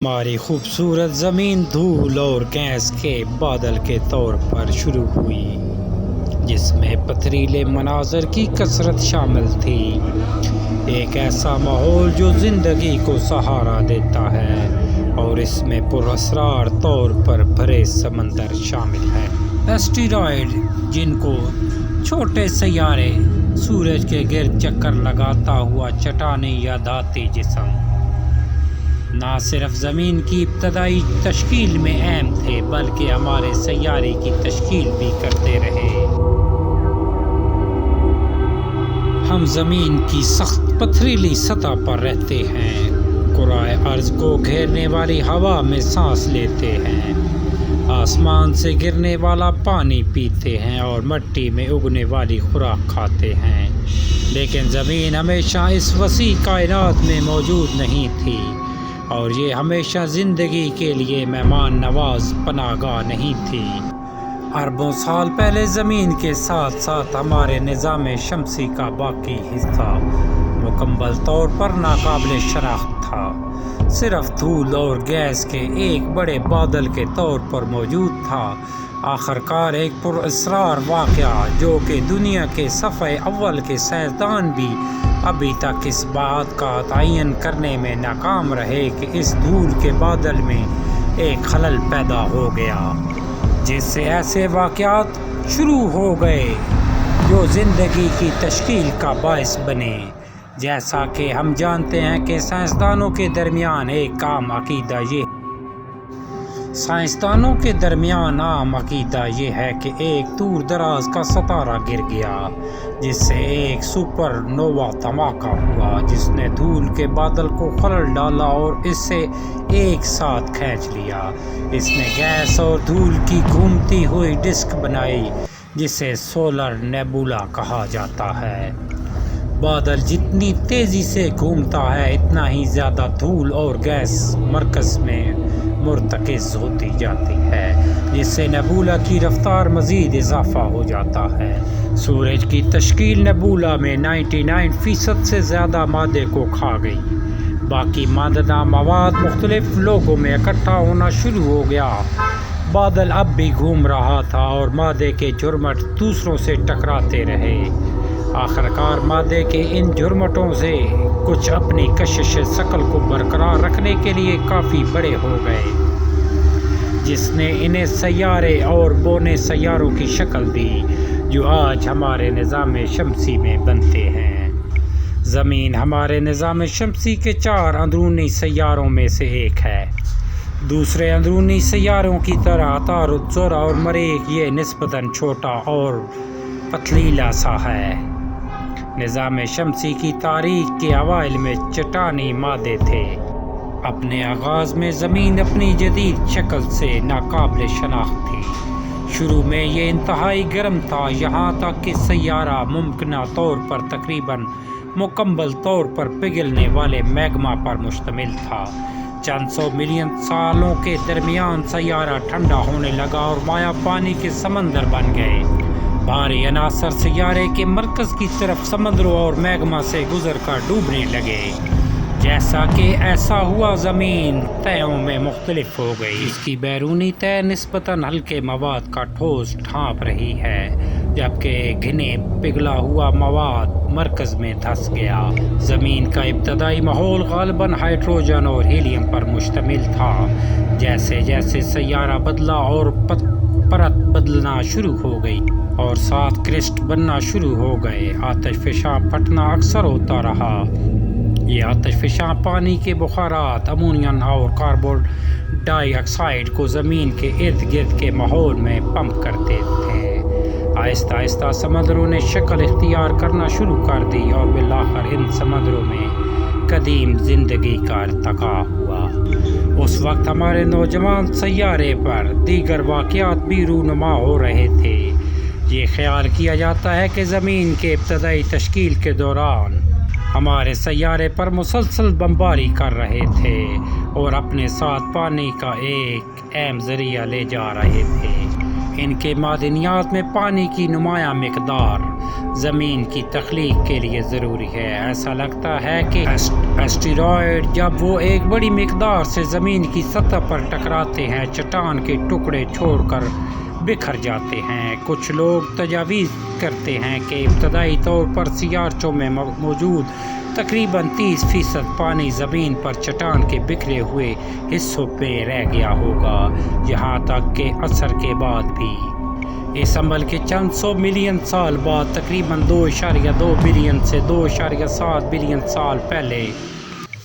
हमारी खूबसूरत ज़मीन धूल और गैस के बादल के तौर पर शुरू हुई, जिसमें पथरीले मनाज़र की कसरत शामिल थी। एक ऐसा माहौल जो ज़िंदगी को सहारा देता है और इसमें पुरअसरार तौर पर भरे समंदर शामिल है। एस्टेरॉयड, जिनको छोटे सैयारे, सूरज के गिर्द चक्कर लगाता हुआ चट्टानी या धाती जिस्म, ना सिर्फ ज़मीन की इब्तदाई तश्कील में अहम थे बल्कि हमारे सैयारे की तश्कील भी करते रहे। हम ज़मीन की सख्त पथरीली सतह पर रहते हैं, कुराए अर्ज़ को घेरने वाली हवा में सांस लेते हैं, आसमान से गिरने वाला पानी पीते हैं और मिट्टी में उगने वाली खुराक खाते हैं। लेकिन ज़मीन हमेशा इस वसी कायनात में मौजूद नहीं थी और ये हमेशा ज़िंदगी के लिए मेहमान नवाज पनाहगाह नहीं थी। अरबों साल पहले ज़मीन के साथ साथ हमारे निज़ाम शमसी का बाकी हिस्सा मुकम्मल तौर पर नाकाबिल शनाख्त था, सिर्फ धूल और गैस के एक बड़े बादल के तौर पर मौजूद था। आखिरकार एक पुरअसरार वाक़या जो कि दुनिया के सफ़े अव्वल के साइंसदान भी अभी तक इस बात का तयन करने में नाकाम रहे कि इस धूल के बादल में एक खलल पैदा हो गया, जिससे ऐसे वाक़यात शुरू हो गए जो ज़िंदगी की तश्कील का बायस बने। जैसा कि हम जानते हैं कि साइंसदानों के दरमियान आम अकीदा ये है कि एक दूर दराज का सितारा गिर गया, जिससे एक सुपर नोवा धमाका हुआ जिसने धूल के बादल को खलल डाला और इससे एक साथ खींच लिया। इसने गैस और धूल की घूमती हुई डिस्क बनाई जिसे सोलर नेबुला कहा जाता है। बादल जितनी तेज़ी से घूमता है इतना ही ज़्यादा धूल और गैस मरकज़ में मुर्तकिज़ होती जाती है, जिससे नेबुला की रफ्तार मज़ीद इजाफा हो जाता है। सूरज की तश्कील नेबुला में 99% से ज़्यादा मादे को खा गई। बाकी माददा मवाद मुख्तलिफ लोगों में इकट्ठा होना शुरू हो गया। बादल अब भी घूम रहा था और मादे के झुरमट दूसरों से टकराते रहे। आखिरकार मादे के इन झुरमटों से कुछ अपनी कशिश शकल को बरकरार रखने के लिए काफ़ी बड़े हो गए, जिसने इन्हें सैयारे और बोने सैयारों की शक्ल दी जो आज हमारे निज़ाम शमसी में बनते हैं। ज़मीन हमारे निज़ाम शमसी के 4 अंदरूनी सैयारों में से एक है। दूसरे अंदरूनी सैयारों की तरह तारुद, ज़ुहरा और मरीख ये निस्बतन छोटा और पथरीला सा है। निज़ाम शमसी की तारीख के अवाइल में चट्टानी मादे थे। अपने आगाज़ में ज़मीन अपनी जदीद शक्ल से नाकाबिल शनाख्त थी। शुरू में ये इंतहाई गर्म था, यहाँ तक कि सैयारा मुमकिना तौर पर तकरीबन मुकम्मल तौर पर पिघलने वाले मैग्मा पर मुश्तमिल था। चंद 100 मिलियन सालों के दरमियान सैयारा ठंडा होने लगा और माया पानी के समंदर बन गए। भारी अनासर सैयारे के मरकज़ की तरफ समंदरों और मैग्मा से गुजर कर डूबने लगे। जैसा कि ऐसा हुआ ज़मीन तयों में मुख्तलिफ हो गई। इसकी बैरूनी तय निस्बतन हल्के मवाद का ठोस ढांप रही है, जबकि घिने पिघला हुआ मवाद मरकज़ में धंस गया। ज़मीन का इब्तदाई माहौल ग़ालिबन हाइड्रोजन और हीलियम पर मुश्तमिल था। जैसे जैसे सैयारा बदला और परत बदलना शुरू हो गई और साथ क्रिस्ट बनना शुरू हो गए, आतिशफ़शां फटना अक्सर होता रहा। ये आतिशफ़शां पानी के बुखारात, अमोनियम और कार्बन डाइऑक्साइड को ज़मीन के इर्द गिर्द के माहौल में पंप करते थे। आहिस्ता आहिस्ता समंदरों ने शक्ल इख्तियार करना शुरू कर दी और बिलाखिर इन समंदरों में कदीम ज़िंदगी का इर्तिका हुआ। उस वक्त हमारे नौजवान सैयारे पर दीगर वाक़यात भी रूनुमा हो रहे थे। ये ख्याल किया जाता है कि ज़मीन के इब्तदाई तश्कील के दौरान हमारे सैयारे पर मुसलसल बमबारी कर रहे थे और अपने साथ पानी का एक अहम ज़रिया ले जा रहे थे। इनके मादनियात में पानी की नुमायां मिक़दार زمین کی تخلیق کے لیے ضروری ہے۔ ایسا لگتا ہے کہ اسٹیرائڈ جب وہ ایک بڑی مقدار سے زمین کی سطح پر ٹکراتے ہیں چٹان کے ٹکڑے چھوڑ کر بکھر جاتے ہیں۔ کچھ لوگ تجویز کرتے ہیں کہ ابتدائی طور پر سیارچوں میں موجود تقریباً 30% پانی زمین پر چٹان کے بکھرے ہوئے حصوں پہ رہ گیا ہوگا، یہاں تک کہ عصر کے بعد بھی۔ اس عمل کے چند سو ملین سال بعد تقریباً 2.2 بلین سے 2.7 بلین سال پہلے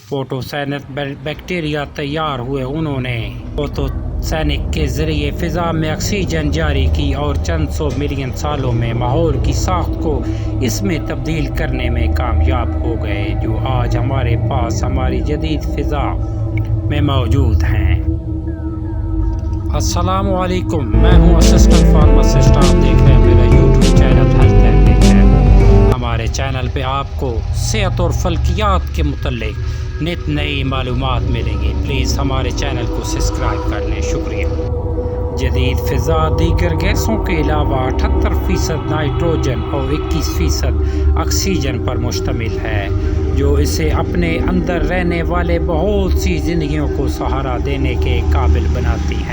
فوٹوسینتھ بیکٹیریا تیار ہوئے۔ انہوں نے فوٹوسینک کے ذریعے فضا میں آکسیجن جاری کی اور چند سو ملین سالوں میں ماحول کی ساخت کو اس میں تبدیل کرنے میں کامیاب ہو گئے جو آج ہمارے پاس ہماری جدید فضا میں موجود ہیں۔ السلام علیکم، میں ہوں اسسٹنٹ فارماسسٹ، آپ دیکھ رہے ہیں میرا YouTube channel health and nature. ہمارے چینل پہ آپ کو صحت اور فلکیات کے متعلق نت نئی معلومات ملیں گی، پلیز ہمارے چینل کو سبسکرائب کر لیں، شکریہ۔ جدید فضا دیگر گیسوں کے علاوہ 78% نائٹروجن اور 21% آکسیجن پر مشتمل ہے، جو اسے اپنے اندر رہنے والے بہت سی زندگیوں کو سہارا دینے کے قابل بناتی ہے۔